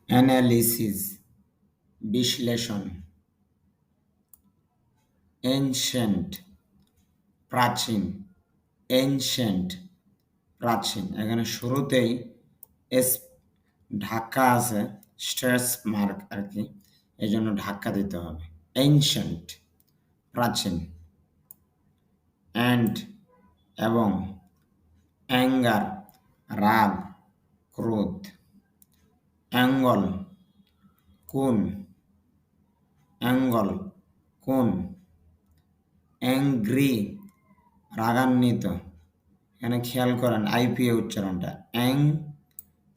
Analysis বিশ্লেষণ, ancient প্রাচীন, ancient প্রাচীন। এখানে শুরুতেই এস ধাক্কা আছে, স্ট্রেস মার্ক আর কি, এই জন্য ধাক্কা দিতে হবে। এনশিয়েন্ট প্রাচীন, অ্যান্ড এবং, অ্যাঙ্গার রাগ ক্রোধ, অ্যাঙ্গল কোণ, অ্যাঙ্গল কোণ, অ্যাংগ্রি রাগান্বিত। এখানে খেয়াল করেন আইপিএ উচ্চারণটা, অ্যাং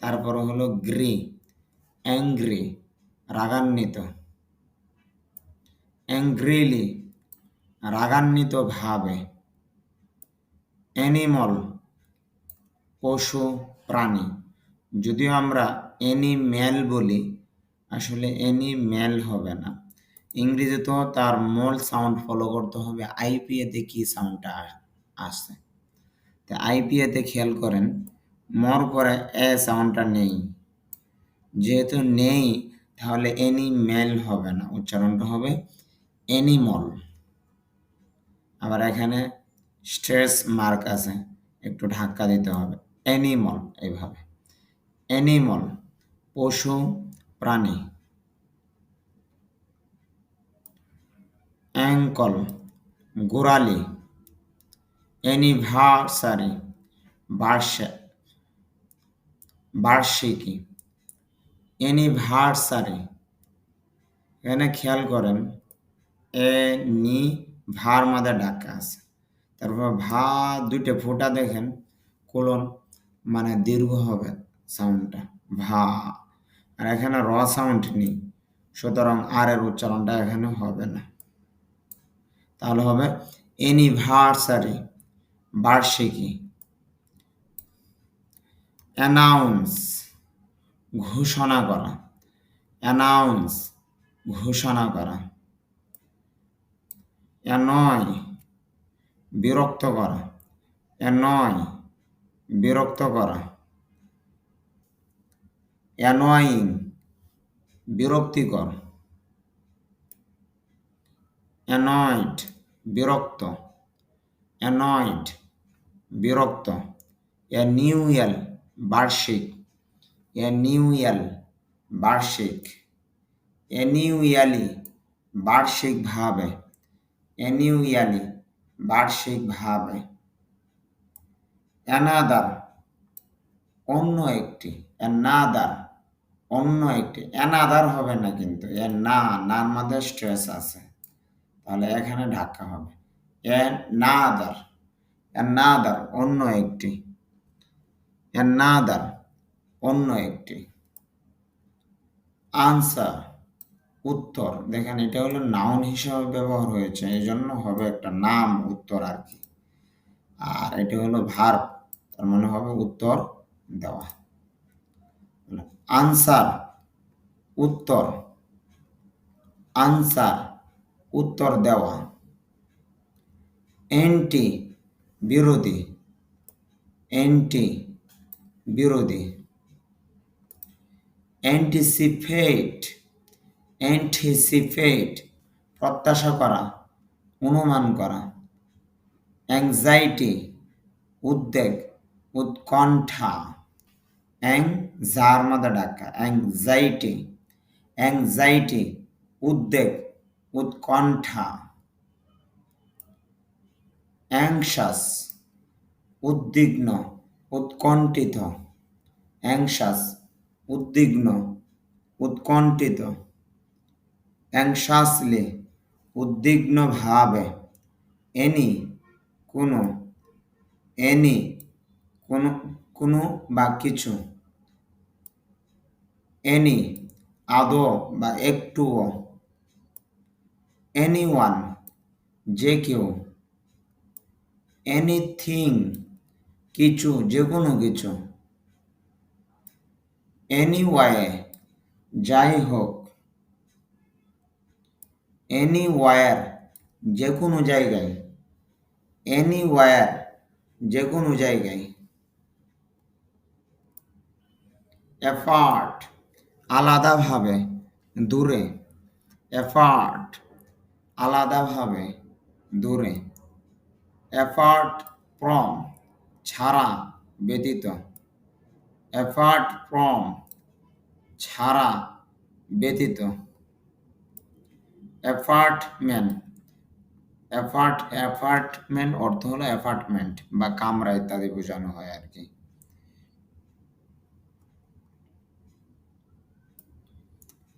তারপরে হলো গ্রি, অ্যাংগ্রি রাগান্বিত, অ্যাংগ্রিলি রাগান্বিত ভাবে, অ্যানিমল পশু প্রাণী। যদিও আমরা অ্যানিম্যাল বলি, আসলে অ্যানিম্যাল হবে না, ইংরেজিতেও তার মূল সাউন্ড ফলো করতে হবে। আইপিএতে কি সাউন্ডটা আসছে, তা আইপিএতে খেয়াল করেন মর পরে এ সাউন্ডটা নেই, যেহেতু নেই তাহলে অ্যানিম্যাল হবে না, উচ্চারণটা হবে অ্যানিমল। আবার এখানে স্ট্রেস মার্ক আছে, একটু ধাক্কা দিতে হবে, অ্যানিমল, এইভাবে অ্যানিমল পশু প্রাণী, অ্যাঙ্কল গোড়ালি, অ্যানিভার্সারি বার্ষিকী, অ্যানিভার্সারি। এখানে খেয়াল করেন নি ভার মাঝে ডাকা আছে, তারপর ভা দুইটা ফোঁটা দেখেন, কোলন মানে দীর্ঘ হবে সাউন্ডটা, ভা। আর এখানে র সাউন্ড নেই, সুতরাং আর এর উচ্চারণটা এখানে হবে না, তাহলে হবে অ্যানিভার্সারি বার্ষিকী। অ্যানাউন্স ঘোষণা করা, অ্যানাউন্স ঘোষণা করা, অ্যানয় বিরক্ত করা, অ্যানয় বিরক্ত করা, অ্যানয়িং বিরক্তিকর, অ্যানয়েড বিরক্ত, অ্যানয়েড বিরক্ত, অ্যানিউয়াল বার্ষিক, অ্যানিউয়াল বার্ষিক, অ্যানিউয়ালি বার্ষিকভাবে, অ্যানিউয়ালি বার্ষিকভাবে, অ্যানাদার অন্য একটি, অ্যানাদার অন্য একটি, অ্যানাদার হবে না কিন্তু, নার মধ্যে স্ট্রেস আছে, তাহলে এখানে ধাক্কা হবে, অ্যানাদার, অ্যানাদার অন্য একটি, অ্যানাদার অন্য একটি, আনসার উত্তর। দেখেন এটা হলো নাউন হিসাবে ব্যবহার হয়েছে, এই জন্য হবে একটা নাম উত্তর আর কি, আর এটা হলো ভার্ব, তার মানে হবে উত্তর দেওয়া। আনসার উত্তর, আনসার উত্তর দেওয়া, অ্যান্টি বিরোধী, অ্যান্টি বিরোধী, অ্যান্টিসিপেট, অ্যান্টিসিপেট প্রত্যাশা করা, অনুমান করা, অ্যাংজাইটি উদ্বেগ, উৎকণ্ঠা, যার মধ্যে ডাকা, অ্যাংজাইটি, অ্যাংজাইটি উদ্বেগ, উৎকণ্ঠা, অ্যাংশাস উদ্বিগ্ন, উৎকণ্ঠিত, অ্যাংশাস উদ্বিগ্ন, উৎকণ্ঠিত, অ্যাংশাসলি উদ্বিগ্নভাবে, এনি কোনো, এনি কোনো কোনো বা কিছু, এনি আদৌ বা একটুও, এনিওয়ান যে কেউ, এনিথিং কিছু যে কোনো কিছু, এনিওয়ে যাই হোক, এনিওয়ার যে কোনো জায়গায়, এনিওয়ার যে কোনো জায়গায়, অ্যাপার্ট আলাদাভাবে, দূরে। অ্যাপার্ট, আলাদাভাবে, দূরে। অ্যাপার্ট ফ্রম, ছাড়া, ব্যতীত। অ্যাপার্ট ফ্রম, ছাড়া, ব্যতীত। অ্যাপার্টমেন্ট, অ্যাপার্টমেন্ট অর্থ হলো অ্যাপার্টমেন্ট বা কামরা ইত্যাদি বোঝানো হয় আর কি।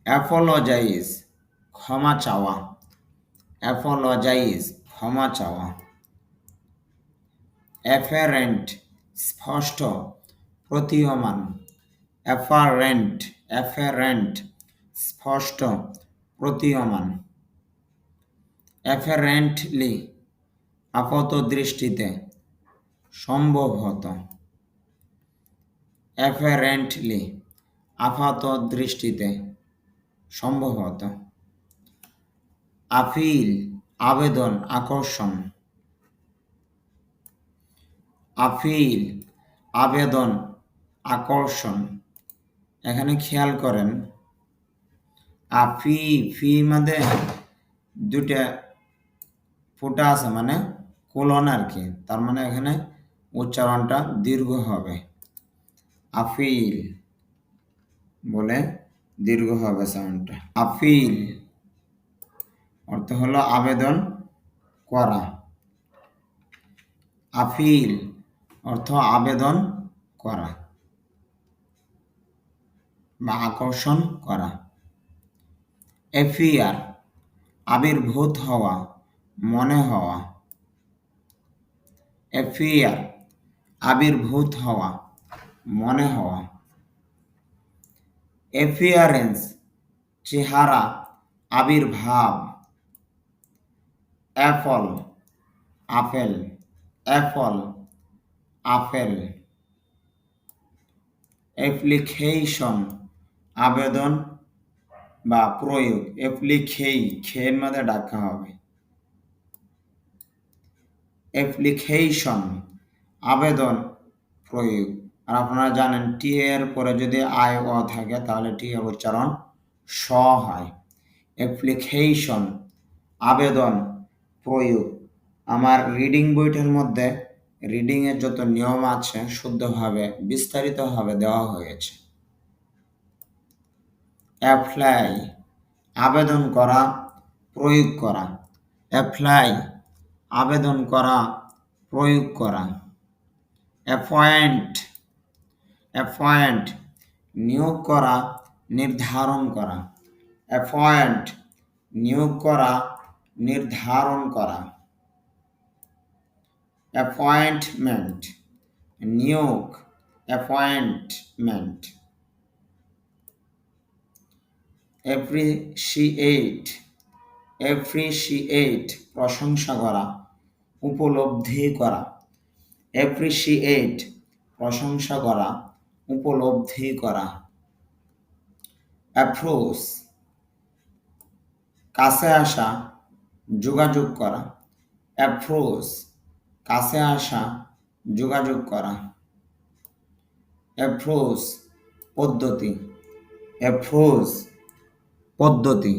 অ্যাপোলজাইজ, ক্ষমা চাওয়া। অ্যাপোলজাইজ, ক্ষমা চাওয়া। অ্যাফারেন্ট, স্পষ্ট, প্রতীয়মান। অ্যাফারেন্ট, অ্যাফারেন্ট, স্পষ্ট, প্রতীয়মান। অ্যাফারেন্টলি, আপাতদৃষ্টিতে, সম্ভবত। অ্যাফারেন্টলি, আপাতদৃষ্টিতে, সম্ভবত। আপিল, আবেদন, আকর্ষণ। আপিল, আবেদন, আকর্ষণ। এখানে খেয়াল করেন ফি মধ্যে দুটা ফোঁটা আছে মানে কোলন আর কি, তার মানে এখানে উচ্চারণটা দীর্ঘ হবে। আপিল বলে দীর্ঘ হবে সাউন্ডটা। আপিল অর্থ হলো আবেদন করা। আপিল অর্থ আবেদন করা বা আকর্ষণ করা। অ্যাপিয়ার, আবির্ভূত হওয়া, মনে হওয়া। অ্যাপিয়ার, আবির্ভূত হওয়া, মনে হওয়া। অ্যাপিয়ারেন্স, চেহারা, আবির্ভাব। Apple, apple. Apple, apple. Application, আবেদন বা প্রয়োগ। খেয়ের মধ্যে ডাকা হবে। অ্যাপ্লিকেশন, আবেদন, প্রয়োগ। আর আপনারা জানেন টি এর পরে যদি আই অ থাকে তাহলে টি এর উচ্চারণ স হয়। অ্যাপ্লিকেশন, আবেদন, প্রয়োগ। আমার রিডিং বইটার মধ্যে রিডিংয়ের যত নিয়ম আছে শুদ্ধভাবে বিস্তারিতভাবে দেওয়া হয়েছে। অ্যাপ্লাই, আবেদন করা, প্রয়োগ করা। অ্যাপ্লাই, আবেদন করা, প্রয়োগ করা। অ্যাপয়েন্ট, অ্যাপয়েন্ট, নিয়োগ করা, নির্ধারণ করা। অ্যাপয়েন্ট, নিয়োগ করা, নির্ধারণ করা। অ্যাপয়েন্টমেন্ট, নিয়োগ, অ্যাপয়েন্টমেন্ট। অ্যাপ্রিসিয়েট, অ্যাপ্রিসিয়েট, প্রশংসা করা, উপলব্ধি করা। অ্যাপ্রিসিয়েট, প্রশংসা করা, উপলব্ধি করা। অ্যাপ্রোচ, কাছে আসা, যোগাযোগ করা। অ্যাপ্রোচ, কাছে আসা, যোগাযোগ করা। অ্যাপ্রোচ, পদ্ধতি। অ্যাপ্রোচ, পদ্ধতি।